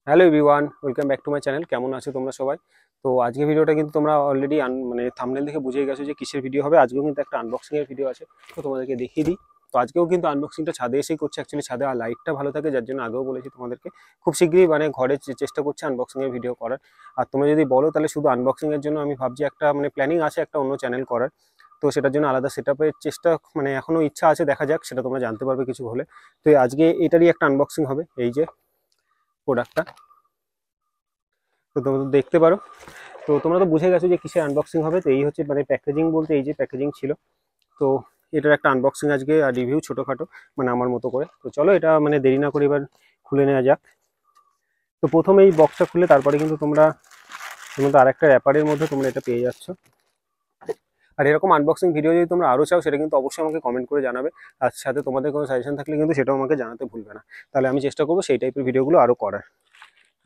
Hello everyone, welcome back to my channel. কেমন আছো তোমরা সবাই? তো আজকে ভিডিওটা কিন্তু তোমরা অলরেডি মানে থাম্বনেল দেখে বুঝেই গেছো যে কিসের ভিডিও হবে। আজকেও কিন্তু একটা আনবক্সিং এর ভিডিও আছে, তো তোমাদেরকে দেখিয়ে দিই। তো আজকেও কিন্তু আনবক্সিংটা ছাদে এসেই করছে। অ্যাকচুয়ালি ছাদে আর লাইটটা ভালো থাকে, যার জন্য আগেও বলেছি তোমাদেরকে খুব শীঘ্রই মানে ঘরে চেষ্টা করছি আনবক্সিং এর ভিডিও করার। আর তোমরা যদি বলো তাহলে শুধু আনবক্সিং এর জন্য আমি ভাবছি একটা মানে প্ল্যানিং আছে একটা অন্য চ্যানেল করার। তো সেটার জন্য আলাদা সেটআপের চেষ্টা মানে এখনো ইচ্ছা আছে, দেখা যাক, সেটা তোমরা জানতে পারবে কিছু হলে। তো আজকে এটারই একটা আনবক্সিং হবে, এই যে প্রোডাক্টটা। তো তোমরা তো দেখতে পারো। তো তোমরা তো বুঝে গেছো যে কিসের আনবক্সিং হবে। তো এই হচ্ছে মানে প্যাকেজিং বলতে এই যে প্যাকেজিং ছিল। তো এটার একটা আনবক্সিং আজকে আর রিভিউ ছোটোখাটো মানে আমার মতো করে। তো চলো এটা মানে দেরি না করে এবার খুলে নেওয়া যাক। তো প্রথমে এই বক্সটা খুলে তারপরে কিন্তু তোমরা আরেকটা র্যাপারের মধ্যে তোমরা এটা পেয়ে যাচ্ছ। আর এরকম আনবক্সিং ভিডিও যদি তোমরা আরও চাও সেটা কিন্তু অবশ্যই আমাকে কমেন্ট করে জানাবে। আর সাথে তোমাদের কোনো সাজেশন থাকলে কিন্তু সেটাও আমাকে জানাতে ভুলবে না। তাহলে আমি চেষ্টা করবো সেই টাইপের ভিডিওগুলো আরও করার।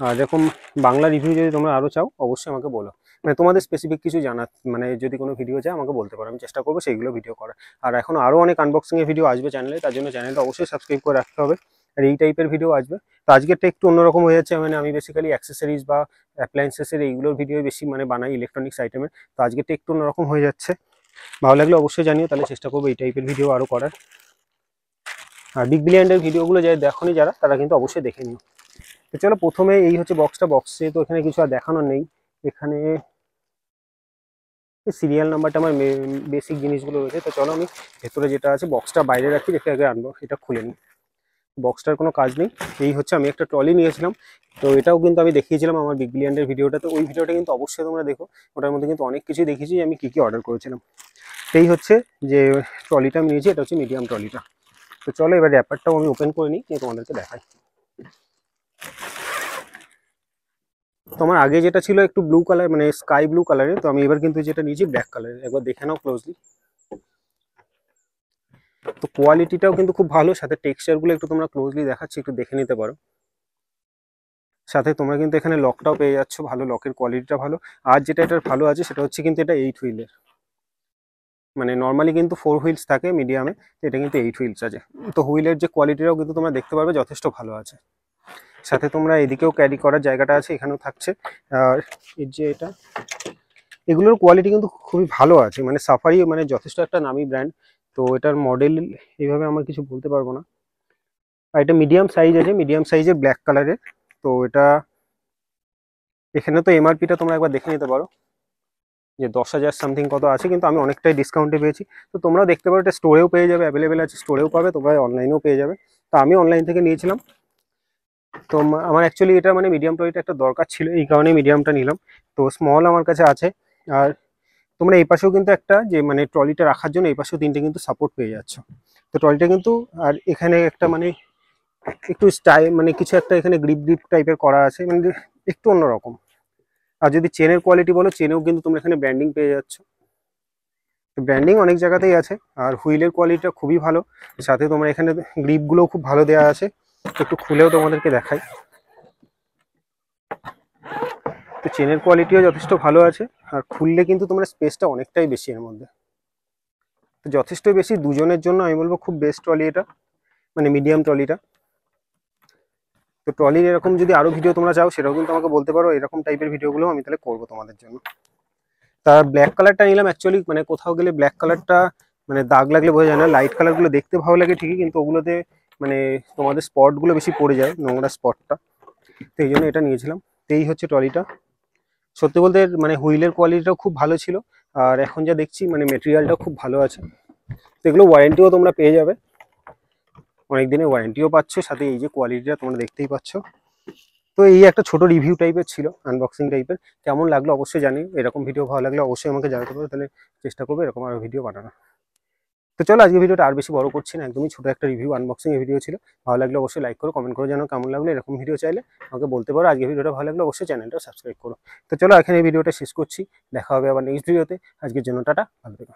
আর এরকম বাংলা রিভিউ যদি তোমরা আরও চাও অবশ্যই আমাকে বলো। মানে তোমাদের স্পেসিফিক কিছু জানার মানে যদি কোনো ভিডিও চাই আমাকে বলতে পারো, আমি চেষ্টা করবো সেইগুলো ভিডিও করার। আর এখন আরও অনেক আনবক্সিংয়ের ভিডিও আসবে চ্যানেলে, তার জন্য চ্যানেলটা অবশ্যই সাবস্ক্রাইব করে রাখতে হবে। আর এই টাইপের ভিডিও আসবে। তো আজকেরটা একটু অন্যরকম হয়ে যাচ্ছে, মানে আমি বেসিক্যালি অ্যাক্সেসরিজ বা অ্যাপ্লায়েন্সেসের এইগুলোর ভিডিও বেশি মানে বানাই, ইলেকট্রনিক্স আইটেমের। তো আজকেরটা একটু অন্যরকম হয়ে যাচ্ছে। ভালো লাগলে অবশ্যই জানিও, তাহলে চেষ্টা করবো এই টাইপের ভিডিও আরও করার। আর বিগ বিলিয়নের ভিডিওগুলো যাই দেখোনি যারা, তারা কিন্তু অবশ্যই দেখে নিও। তো চলো প্রথমে এই হচ্ছে বক্সটা। বক্সে তো এখানে কিছু আর দেখানোর নেই। এখানে সিরিয়াল নাম্বারটা আমার বেসিক জিনিসগুলো রয়েছে। তো চলো আমি ভেতরে যেটা আছে বক্সটা বাইরে রাখি, রেখে আগে আনবো, এটা খুলে নিই। বক্সটার কোনো কাজ নেই। এই হচ্ছে আমি একটা ট্রলি নিয়েছিলাম। তো এটাও কিন্তু আমি দেখিয়েছিলাম আমার বিগ বিলিয়নের ভিডিওটা। তো ওই ভিডিওটা কিন্তু অবশ্যই তোমরা দেখো, ওটার মধ্যে কিন্তু অনেক কিছুই দেখিয়েছি আমি কী কী অর্ডার করেছিলাম। এই হচ্ছে যে ট্রলিটা আমি নিয়েছি, এটা হচ্ছে মিডিয়াম ট্রলিটা। তো চলো এবার র্যাপারটাও আমি ওপেন করে নিই, নিয়ে তোমাদেরকে দেখাই। তো আমার আগে যেটা ছিল একটু ব্লু কালার মানে স্কাই ব্লু কালারের, তো আমি এবার কিন্তু যেটা নিয়েছি ব্ল্যাক কালারের। একবার দেখে নাও ক্লোজলি। তো কোয়ালিটিটাও কিন্তু খুব ভালো, সাথে টেক্সচারগুলো একটু তোমরা ক্লোজলি দেখাচ্ছি, একটু দেখে নিতে পারো। সাথে তোমরা কিন্তু এখানে লকটাও পেয়ে যাচ্ছ, ভালো লকের কোয়ালিটিটা ভালো। আর যেটা এটার ভালো আছে সেটা হচ্ছে কিন্তু এটা 8 হুইলের। মানে নর্মালি কিন্তু 4 হুইলস থাকে মিডিয়ামে, তো এটা কিন্তু 8 হুইলস আছে। তো হুইলের যে কোয়ালিটিটাও কিন্তু তোমরা দেখতে পারবে যথেষ্ট ভালো আছে। সাথে তোমরা এদিকেও ক্যারি করার জায়গাটা আছে, এখানেও থাকছে। আর এর যে এটা, এগুলোর কোয়ালিটি কিন্তু খুবই ভালো আছে। মানে সাফারি মানে যথেষ্ট একটা নামি ব্র্যান্ড। তো এটার মডেল এইভাবে আমার কিছু বলতে পারবো না। আর এটা মিডিয়াম সাইজ আছে, মিডিয়াম সাইজের ব্ল্যাক কালারের। তো এটা এখানে তো এমআরপিটা তোমরা একবার দেখে নিতে পারো যে 10,000 সামথিং কত আছে, কিন্তু আমি অনেকটাই ডিসকাউন্টে পেয়েছি। তো তোমরাও দেখতে পারো, এটা স্টোরেও পেয়ে যাবে, অ্যাভেলেবেল আছে, স্টোরেও পাবে, তোমরা অনলাইনেও পেয়ে যাবে। তো আমি অনলাইন থেকে নিয়েছিলাম। তো আমার অ্যাকচুয়ালি এটা মানে মিডিয়াম ট্রলিটা একটা দরকার ছিল, এই কারণে মিডিয়ামটা নিলাম। তো স্মল আমার কাছে আছে। আর তোমরা এই পাশেও কিন্তু একটা যে মানে ট্রলিটা রাখার জন্য এই পাশেও তিনটে কিন্তু সাপোর্ট পেয়ে যাচ্ছ। তো ট্রলিটা কিন্তু আর এখানে একটা মানে একটু স্টাইল মানে কিছু একটা এখানে গ্রিপ গ্রিপ টাইপের করা আছে, মানে একটু অন্যরকম। আর যদি চেনের কোয়ালিটি বলো, চেনেও কিন্তু তোমরা এখানে ব্র্যান্ডিং পেয়ে যাচ্ছ। তো ব্র্যান্ডিং অনেক জায়গাতেই আছে। আর হুইলের কোয়ালিটিটা খুবই ভালো। সাথে তোমরা এখানে গ্রিপগুলোও খুব ভালো দেওয়া আছে। একটু খুলেও তোমাদেরকে দেখাই। তো চেনের কোয়ালিটিও যথেষ্ট ভালো আছে। আর খুললে কিন্তু তোমরা স্পেসটা অনেকটাই বেশি এর মধ্যে। তো যথেষ্ট বেশি দুজনের জন্য আমি বলবো খুব বেস্ট ট্রলি এটা, মানে মিডিয়াম ট্রলিটা। তো ট্রলির এরকম যদি আরো ভিডিও তোমরা চাও সেটাও কিন্তু আমাকে বলতে পারো, এরকম টাইপের ভিডিওগুলো আমি তাহলে করবো তোমাদের জন্য। তার ব্ল্যাক কালারটা নিলাম অ্যাকচুয়ালি, মানে কোথাও গেলে ব্ল্যাক কালারটা মানে দাগ লাগলে বোঝা যায় না। লাইট কালারগুলো দেখতে ভালো লাগে ঠিকই, কিন্তু ওগুলোতে মানে তোমাদের স্পটগুলো বেশি পড়ে যায়, নোংরা স্পটটা। তো এই জন্য এটা নিয়েছিলাম। তো এই হচ্ছে ট্রলিটা। সত্যি বলতে মানে হুইলের কোয়ালিটিটাও খুব ভালো ছিল। আর এখন যা দেখছি মানে মেটেরিয়ালটাও খুব ভালো আছে। তো এগুলো ওয়ারেন্টিও তোমরা পেয়ে যাবে, অনেক দিনের ওয়ারেন্টিও পাচ্ছ। সাথে এই যে কোয়ালিটিটা তোমরা দেখতেই পাচ্ছ। তো এই একটা ছোট রিভিউ টাইপের ছিল, আনবক্সিং টাইপের। কেমন লাগলো অবশ্যই জানিও। এরকম ভিডিও ভালো লাগলে অবশ্যই আমাকে জানাতে পারো, তাহলে চেষ্টা করবো এরকম আরো ভিডিও বানানো। তো চলো আজকে ভিডিওটা আর বেশি বড় করছি না, একদমই ছোট একটা রিভিউ আনবক্সিং এর ভিডিও ছিল। ভালো লাগলে অবশ্যই লাইক করো, কমেন্ট করে জানাও কেমন লাগলো। এরকম ভিডিও চাইলে আমাকে বলতে পারো। আজকে ভিডিওটা ভালো লাগলে অবশ্যই চ্যানেলটা সাবস্ক্রাইব করো। তো চলো এখানে এই ভিডিওটা শেষ করছি, দেখা হবে আবার নেক্সট ভিডিওতে। আজকের জন্য টাটা, ভালো থেকো।